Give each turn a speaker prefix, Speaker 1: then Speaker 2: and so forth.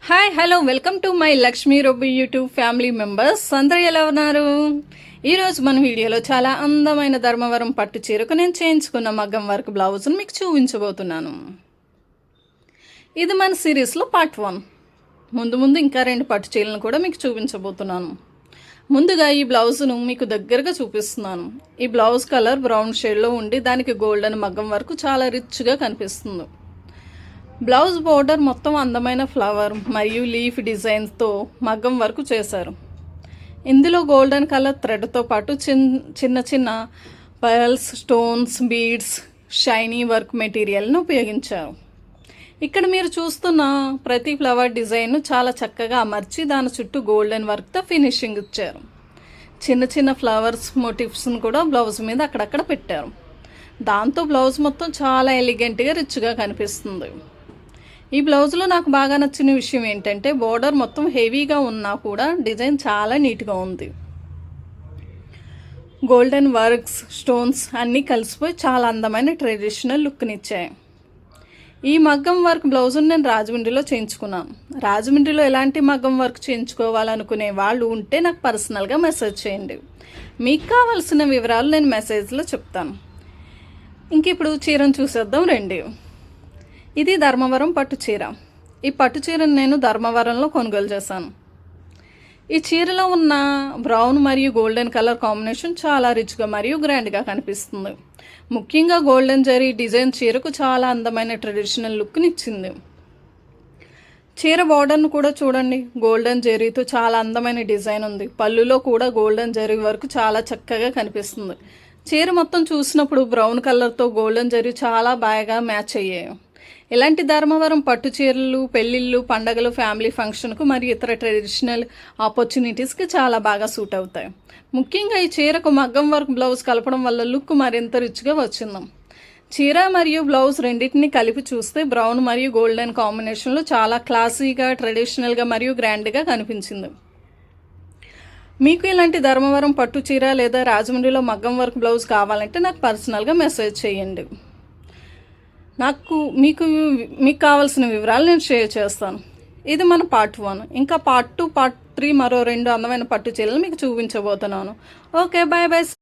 Speaker 1: Hi hello welcome to my Lakshmi Robbi YouTube family members. అందరూ ఎలా ఉన్నారు? ఈరోజు మన వీడియోలో చాలా అందమైన ధర్మవరం పట్టు చీరకు నేను చేయించుకున్న మగ్గం వర్క్ బ్లౌజ్ను మీకు చూపించబోతున్నాను. ఇది మన సిరీస్లో పార్ట్ 1. ముందు ఇంకా 2 పట్టు చీరలను కూడా మీకు చూపించబోతున్నాను. ముందుగా ఈ బ్లౌజ్ను మీకు దగ్గరగా చూపిస్తున్నాను. ఈ బ్లౌజ్ కలర్ బ్రౌన్ షేడ్లో ఉండి దానికి గోల్డెన్ మగ్గం వర్క్ చాలా రిచ్గా కనిపిస్తుంది. బ్లౌజ్ బోర్డర్ మొత్తం అందమైన ఫ్లవర్ మరియు లీఫ్ డిజైన్స్తో మగ్గం వర్క్ చేశారు. ఇందులో గోల్డెన్ కలర్ థ్రెడ్తో పాటు చిన్న చిన్న pearls, stones, beads, shiny work మెటీరియల్ను ఉపయోగించారు. ఇక్కడ మీరు చూస్తున్న ప్రతి ఫ్లవర్ డిజైన్ను చాలా చక్కగా అమర్చి దాని చుట్టూ గోల్డెన్ వర్క్తో ఫినిషింగ్ ఇచ్చారు. చిన్న చిన్న ఫ్లవర్స్ మోటివ్స్ను కూడా బ్లౌజ్ మీద అక్కడక్కడ పెట్టారు. దాంతో బ్లౌజ్ మొత్తం చాలా ఎలిగెంట్గా రిచ్గా కనిపిస్తుంది. ఈ బ్లౌజ్లో నాకు బాగా నచ్చిన విషయం ఏంటంటే బోర్డర్ మొత్తం హెవీగా ఉన్నా కూడా డిజైన్ చాలా నీట్గా ఉంది. గోల్డెన్ వర్క్స్, స్టోన్స్ అన్నీ కలిసిపోయి చాలా అందమైన ట్రెడిషనల్ లుక్నిచ్చాయి. ఈ మగ్గం వర్క్ బ్లౌజ్ను నేను రాజమండ్రిలో చేయించుకున్నాను. రాజమండ్రిలో ఎలాంటి మగ్గం వర్క్ చేయించుకోవాలనుకునే వాళ్ళు ఉంటే నాకు పర్సనల్గా మెసేజ్ చేయండి. మీకు కావాల్సిన వివరాలు నేను మెసేజ్లో చెప్తాను. ఇంక ఇప్పుడు చీరను చూసేద్దాం రండి. ఇది ధర్మవరం పట్టు చీర. ఈ పట్టు చీరను నేను ధర్మవరంలో కొనుగోలు చేశాను. ఈ చీరలో ఉన్న బ్రౌన్ మరియు గోల్డెన్ కలర్ కాంబినేషన్ చాలా రిచ్గా మరియు గ్రాండ్గా కనిపిస్తుంది. ముఖ్యంగా గోల్డెన్ జరీ డిజైన్ చీరకు చాలా అందమైన ట్రెడిషనల్ లుక్ని ఇచ్చింది. చీర బార్డర్ను కూడా చూడండి, గోల్డెన్ జరీతో చాలా అందమైన డిజైన్ ఉంది. పళ్ళులో కూడా గోల్డెన్ జరీ వరకు చాలా చక్కగా కనిపిస్తుంది. చీర మొత్తం చూసినప్పుడు బ్రౌన్ కలర్తో గోల్డెన్ జరీ చాలా బాగా మ్యాచ్ అయ్యాయి. ఇలాంటి ధర్మవరం పట్టు చీరలు పెళ్ళిళ్ళు, పండగలు, ఫ్యామిలీ ఫంక్షన్కు మరియు ఇతర ట్రెడిషనల్ ఆపర్చునిటీస్కి చాలా బాగా సూట్ అవుతాయి. ముఖ్యంగా ఈ చీరకు మగ్గం వర్క్ బ్లౌజ్ కలపడం వల్ల లుక్ మరింత రిచ్గా వచ్చింది. చీర మరియు బ్లౌజ్ రెండింటిని కలిపి చూస్తే బ్రౌన్ మరియు గోల్డెన్ కాంబినేషన్లో చాలా క్లాసీగా, ట్రెడిషనల్గా మరియు గ్రాండ్గా కనిపించింది. మీకు ఇలాంటి ధర్మవరం పట్టు చీర లేదా రాజమండ్రిలో మగ్గం వర్క్ బ్లౌజ్ కావాలంటే నాకు పర్సనల్గా మెసేజ్ చేయండి. మీకు కావాల్సిన వివరాలు నేను షేర్ చేస్తాను. ఇది మన పార్ట్ 1. ఇంకా పార్ట్ 2, పార్ట్ 3 మరో 2 అందమైన పట్టు చీరలు మీకు చూపించబోతున్నాను. Okay, bye bye.